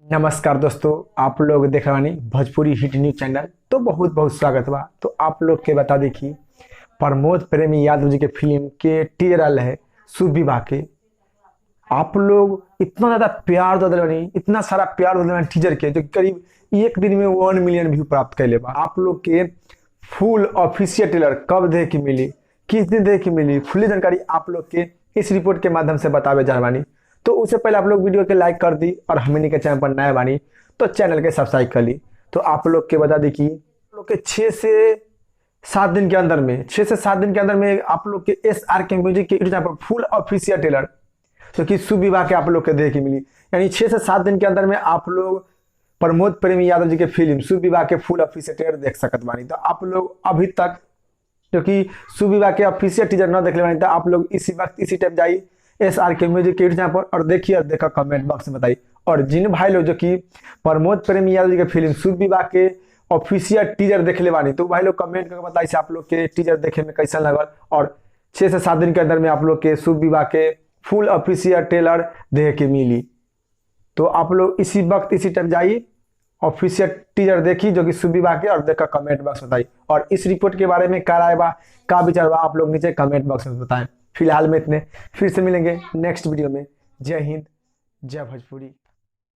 नमस्कार दोस्तों, आप लोग देख रहे भोजपुरी हिट न्यूज चैनल। तो बहुत बहुत स्वागत बा। तो आप लोग के बता दी कि प्रमोद प्रेमी यादव जी के फिल्म के टीजर है शुभ विवाह के। आप लोग इतना ज़्यादा प्यार दे दिले, इतना सारा प्यार दे दिले टीजर के, जो करीब एक दिन में 1 मिलियन व्यू प्राप्त कैले बा। आप लोग के फुल ऑफिशियल ट्रेलर कब देखे के मिली, किस दिन देखे के मिली, फुल जानकारी आप लोग के इस रिपोर्ट के माध्यम से बतावे जा बानी। तो उससे पहले आप लोग वीडियो के लाइक कर दी और हमनी के चैनल पर नए बानी तो चैनल के सब्सक्राइब कर ली। तो आप लोग के बता दी कि आप लोग के 6 से 7 दिन के अंदर में 6 से 7 दिन के अंदर में आप लोग के SRK म्यूजिक के यूट्यूब चैनल पर फुल ऑफिशियल ट्रेलर जो कि शुभ विवाह के आप लोग के देखे के मिली। यानी 6 से 7 दिन के अंदर में आप लोग प्रमोद प्रेमी यादव जी के फिल्म शुभ विवाह के फुल ऑफिशियल ट्रेलर देख सकत बानी। तो आप लोग अभी तक जो कि शुभ विवाह के ऑफिशियल टीजर न देख ले बानी तो आप लोग इसी वक्त इसी टाइम जाइए SRK म्यूजिक के यूट्यूब चैनल पर और देखिए और देखा कमेंट बॉक्स में बताइए। और जिन भाई लोग जो कि प्रमोद प्रेमी यादव जी के फिल्म शुभ विवाह के ऑफिशियल टीजर देख ले बानी तो भाई लोग कमेंट करके बताइए आप लोग के टीजर देखे में कैसा लगल। और 6 से 7 दिन के अंदर में आप लोग के शुभ विवाह के फुल ऑफिशियल ट्रेलर देख के मिली। तो आप लोग इसी वक्त इसी टाइम जाइए ऑफिशियल टीजर देखी जो कि शुभ विवाह के और देखकर कमेंट बॉक्स में बताइए। और इस रिपोर्ट के बारे में क्या राय बा, क्या विचार बा, आप लोग नीचे कमेंट बॉक्स में बताएं। फिलहाल में इतने, फिर से मिलेंगे नेक्स्ट वीडियो में। जय हिंद, जय भोजपुरी।